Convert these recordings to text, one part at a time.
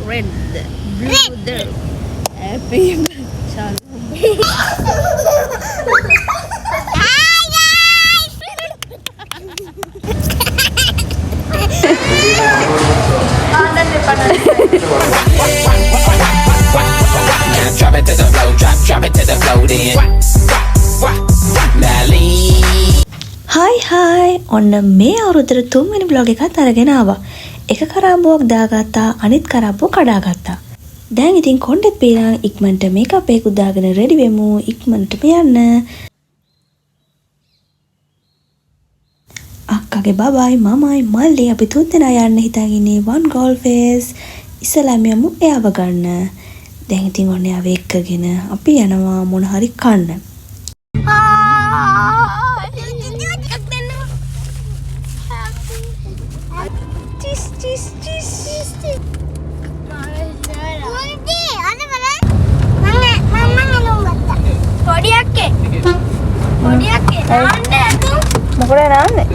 red, blue, the happy. Drop it to the floor, drop it to the floor then. හයි ඔන්න මේ අවුරුද්දේ තුන්වෙනි blog එකත් අරගෙන ආවා. එක කරාබුවක් දාගත්තා, අනිත් කරාබුව කඩාගත්තා. දැන් ඉතින් කොණ්ඩෙත් පීලා ඉක්මනට මේකප් එකකුත් දාගෙන රෙඩි වෙමු ඉක්මනට යන්න. අක්කගේ බබායි මමයි මල්ලි අපි තුන් දෙනා යන්න හිතාගෙන ඉන්නේ වන් ගෝල් ෆේස්. ඉස්සලාම යමු එයාව ගන්න. දැන් ඉතින් ඔන්න එයාව එක්කගෙන අපි යනවා මොන හරි කන්න. මොකද නාන්නේ?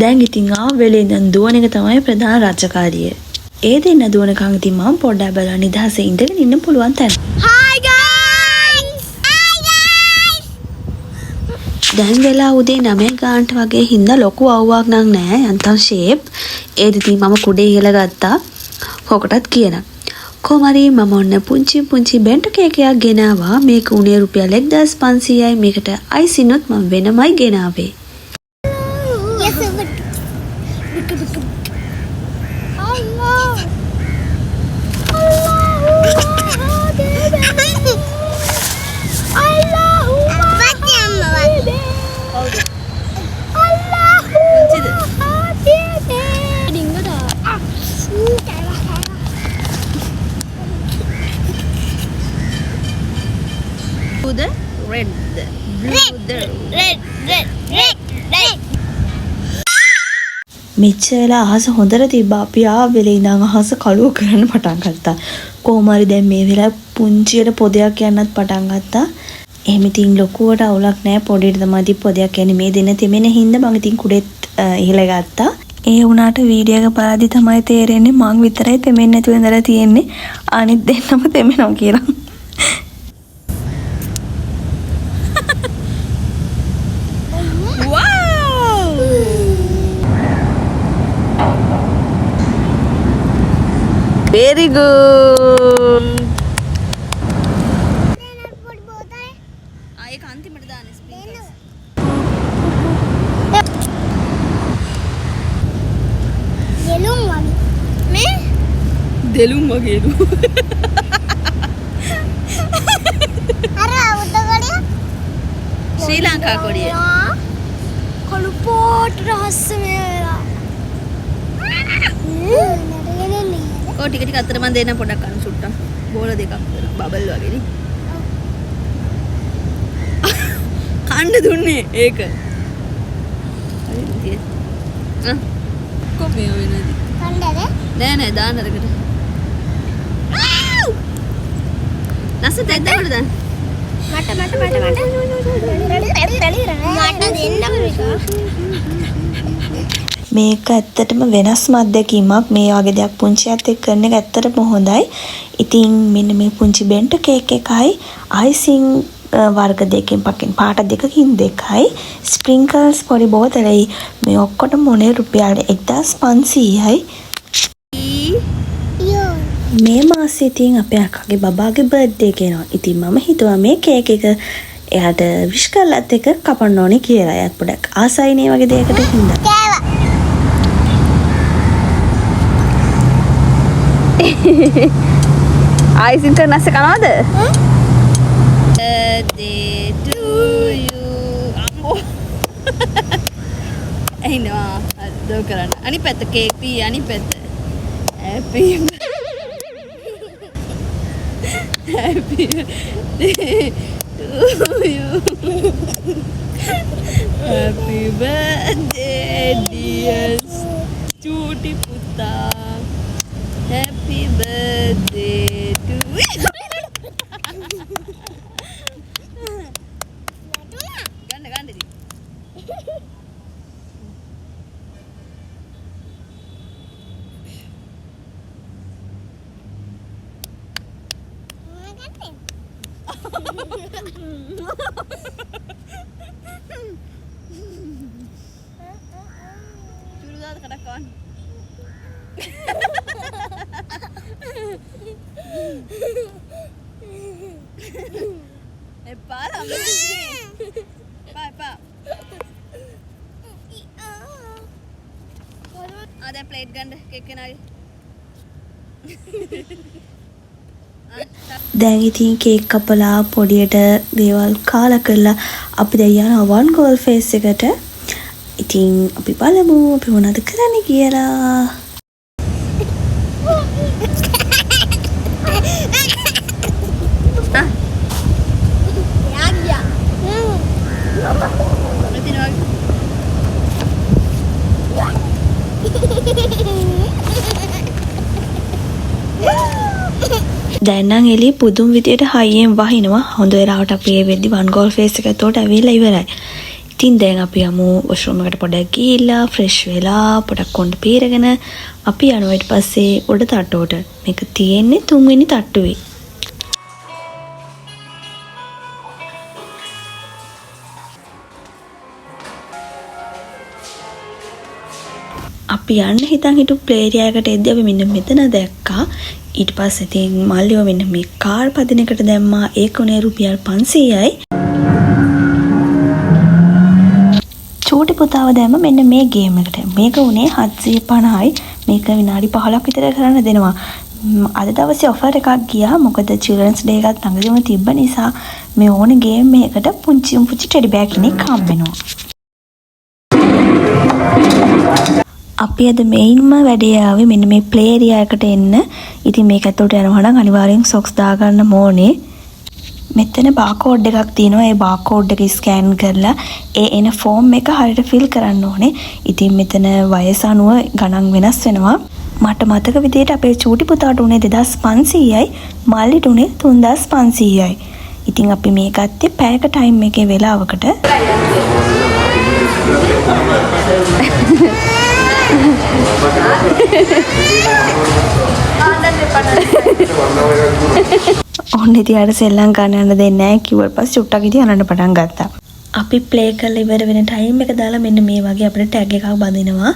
දැන් ඉතින් ආවෙලේ ඉඳන් දුවන එක තමයි ප්‍රධාන රාජකාරිය. ඒ දෙන්න දුවනකන් ඉතින් මම පොඩ්ඩක් බලලා නිදහසේ ඉඳගෙන ඉන්න පුළුවන් තැන. Hi guys! Hi guys! දැන් වෙලා උදේ 9 ගානට වගේ හින්දා ලොකු අවුවක් නම් නෑ යන්තම් ෂේප්. ඒත් ඉතින් මම කුඩේ ඉහලා ගත්තා. කොකටත් කියන. කොමාරි මම ඔන්න පුංචි බෙන්ටෝ කේක් එකක් ගෙනාවා. මේක උනේ රුපියල් 1500යි. මේකට අයිසිනුත් මම වෙනමයි ගෙනාවේ. The red, blue, the red. මෙච්චර අහස හොඳට තිබ්බා. අපි ආවෙලේ ඉඳන් අහස කළුව කරන්න පටන් ගත්තා. කොහොම හරි දැන් මේ වෙලාව පුංචියට පොදයක් යන්නත් පටන් ගත්තා. එහෙම ඉතින් ලොකුවට අවුලක් නැහැ. පොඩියට තමයි ඉතින් පොදයක් යන්නේ. මේ දෙන තෙමෙන හින්දා මම ඉතින් කුඩෙත් ඉහළ ගත්තා. ඒ වුණාට වීඩියෝ එක බලද්දි තමයි තේරෙන්නේ මං විතරයි තෙමෙන්නේ නැතුව ඉඳලා තියෙන්නේ. අනිත් දෙන්නම තෙමෙනවා කියලා. Very good. ඒක අන්තිමට දාන්නේ ස්පීකර්ස්. දෙලුම් වගේ. මේ දෙලුම් වගේලු. අර උඩගඩිය ශ්‍රී ලංකා කොඩිය. කළු පොට රහස්ස මේ වෙලා. කො ටික අතර මම දෙන්න පොඩක් අන්න සුට්ටක්. බෝල දෙකක් බබල් වගේ නේ. කන්න දුන්නේ ඒක. කොපේ වෙනදී. කණ්ඩද? නෑ දාන්න අරකට. නැස දෙන්නවද දැන්? මට දෙන්නකෝ. මේක ඇත්තටම වෙනස්ම අත්දැකීමක්. මේ වගේ දෙයක් පුංචියත් එක්ක කරන එක ඇත්තටම හොඳයි. ඉතින් මෙන්න මේ පුංචි බෙන්ටෝ කේක් එකයි අයිසිං වර්ග දෙකකින් පාට දෙකකින් දෙකයි ස්ප්‍රින්කල්ස් පොඩි බෝතලයි මේ ඔක්කොටම මොනේ රුපියල් 1500යි. මේ මාසේ ඉතින් අපේ අක්කගේ බබාගේ බර්ත්ඩේ කෙනා. ඉතින් මම හිතුවා මේ කේක් එක එයාට විශ් කරලත් එක කපන්න ඕනේ කියලා. එයාත් පොඩක් ආසයි නේ වගේ දෙයකට හින්දා. ආයිසින් කරන නැස කනවද? birthday to you. අම්මෝ. එනවා අද කරන්න. අනිත් පැත්ත කේක් පී අනිත් පැත්ත. happy happy birthday to you. Happy birthday dear cuti putra. Happy birthday to you. Chuluda kata kawan. Parah mesti. Pak. Ada plate ganda kek kenari. දැන් ඉතින් කේක් කපලා පොඩියට දේවල් කාලා කරලා අපි දැන් යනවා වන් ගෝල් ෆේස් එකට. ඉතින් අපි බලමු අපි මොනවද කරන්නේ කියලා. දැන් නම් එළිය පුදුම විදියට හයියෙන් වහිනවා. හොඳ වෙලාවට අපි ඒ වෙද්දි වන් ගෝල් ෆේස් එක ඇතුලට ඇවිල්ලා ඉවරයි. ඉතින් දැන් අපි යමු වොෂ්රූම් එකට පොඩක් ගිහිල්ලා ෆ්‍රෙෂ් වෙලා පොඩක් කොණ්ඩ පීරගෙන අපි යනවා ඊට පස්සේ උඩ තට්ටුවට. මේක තියෙන්නේ 3 වෙනි තට්ටුවේ. අපි යන්න හිතන් හිටු ප්ලේ ඒරියා එකට එද්දී අපි මෙන්න මෙතන දැක්කා. ඊට පස්සේ ඉතින් මල්ලියෝ මෙන්න මේ කාර් පදිනකට දැම්මා. ඒක උනේ රුපියල් 500යි. චූටි පුතාව දැම්ම මෙන්න මේ ගේම් එකට. මේක උනේ 750යි. මේක විනාඩි 15ක් විතර කරන්න දෙනවා. අද දවසේ ඔෆර් එකක් ගියා. මොකද චිල්ඩ්‍රන්ස් ඩේ එකත් ළඟදීම තිබ්බ නිසා මේ ඕනේ ගේම් එකකට පුංචි ටෙඩි බෑග් කෙනෙක් හම්බ වෙනවා. අපි අද මෙයින්ම වැඩේ ආවේ මෙන්න මේ ප්ලේ ඒරියා එකට එන්න. ඉතින් මේක ඇතුළට යනවා නම් අනිවාර්යෙන් සොක්ස් දාගන්න ඕනේ. මෙතන බාකෝඩ් එකක් තියෙනවා. ඒ බාකෝඩ් එක ස්කෑන් කරලා ඒ එන ෆෝම් එක හරියට ෆිල් කරන්න ඕනේ. ඉතින් මෙතන වයස අනුව ගණන් වෙනස් වෙනවා. මට මතක විදිහට අපේ චූටි පුතාට උනේ 2500යි, මල්ලිට උනේ 3500යි. ඉතින් අපි මේ ගත්තේ පැයක ටයිම් එකේ වෙලාවකට. ඔන්න ඉතින් අර සෙල්ලම් ගන්න යන්න දෙන්නේ නැහැ කිව්වට පස්සේ චුට්ටක් ඉතින් යන්න පටන් ගත්තා. අපි ප්ලේ කරලා ඉවර වෙන ටයිම් එක දාලා මෙන්න මේ වගේ අපිට ටැග් එකක් බඳිනවා.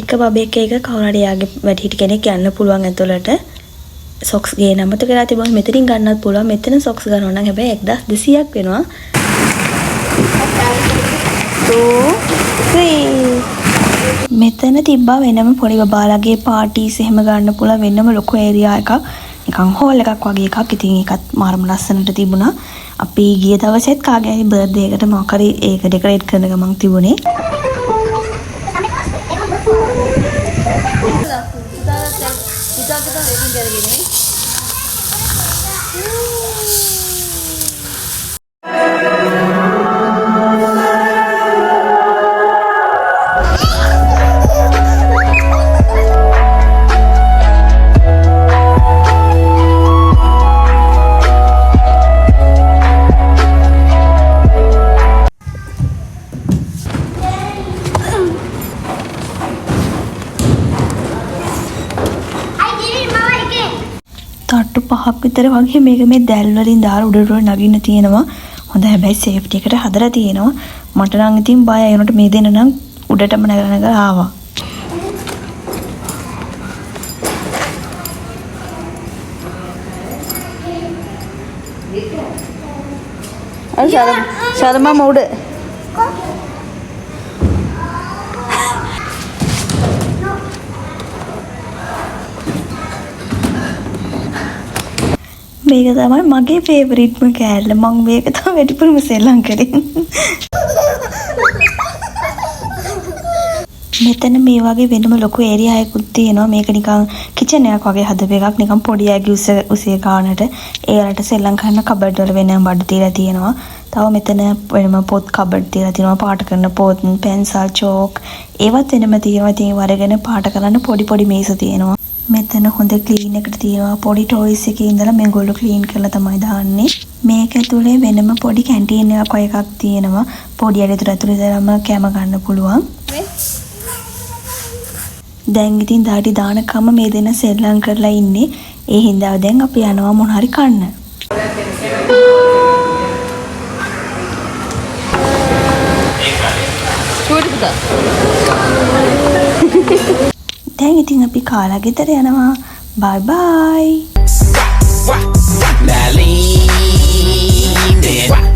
එක බබෙක් එක කවුරු හරි යාගේ වැඩිහිටි කෙනෙක් යන්න පුළුවන් ඇතුළට. සොක්ස් ගේන අමතක කරලා තිබුණා මෙතනින් ගන්නත් පුළුවන්. මෙතන සොක්ස් ගන්නවා නම් හැබැයි 1200ක් වෙනවා. 2 3 මෙතන තිබ්බා වෙනම පොඩි බබාලගේ පාටිස් එහෙම ගන්න පුළුවන් වෙනම ලොකු ඒරියා එකක්. නිකන් හෝල් එකක් වගේ එකක්. ඉතින් ඒකත් මාරම ලස්සනට තිබුණා. අපි ගිය දවසෙත් කාගේ හරි බර්ත්ඩේ එකට මොකක් හරි ඒක ඩෙකොරේට් කරන ගමන් තිබුණේ. තට්ටු 5ක් විතර වගේ මේක මේ දැල් වලින් දාලා උඩට නගින්න තියෙනවා. හොඳ හැබැයි සේෆ්ටි එකට හදලා තියෙනවා. මට නම් ඉතින් බයයි. ඒනට මේ දෙන්න නම් උඩටම නගලා ආවා. අර ශර්මා උඩ මේක තමයි මගේ ෆේවරිට්ම කෑල්ල. මම මේක තමයි වැඩිපුරම සෙල්ලම් කරේ. මෙතන මේ වගේ වෙනම ලොකු ඒරියා එකකුත් තියෙනවා. මේක නිකන් කිචන් එකක් වගේ හදපු එකක්. නිකන් පොඩි ඇගේ උසේ ගන්නට ඒවලට සෙල්ලම් කරන කබඩ් වල වෙනම බඩ තියලා තියෙනවා. තව මෙතන වෙනම පොත් කබඩ් තියලා තියෙනවා. පාට කරන පොත්, පෙන්සල්, චෝක් ඒවත් වෙනම තියෙනවා. ඉතින් වරගෙන පාට කරන්න පොඩි මේස තියෙනවා. මෙතන හොඳ ක්ලීන් එකට තියෙනවා. පොඩි ටොයිස් එකේ ඉඳලා මේගොල්ලෝ ක්ලීන් කරලා තමයි දාන්නේ. මේක ඇතුලේ වෙනම පොඩි කැන්ටීන් එකක් වගේ එකක් තියෙනවා. පොඩි ඇතුලේ දාලා කැම ගන්න පුළුවන්. දැන් ඉතින් දාටි දානකම මේ දෙන සෙල්ලම් කරලා ඉන්නේ. ඒ හින්දා දැන් අපි යනවා මොන හරි කන්න. චූටි පුතා. දැන් ඉතින් අපි කාලා ගෙදර යනවා. බයි බයි. Now lean in.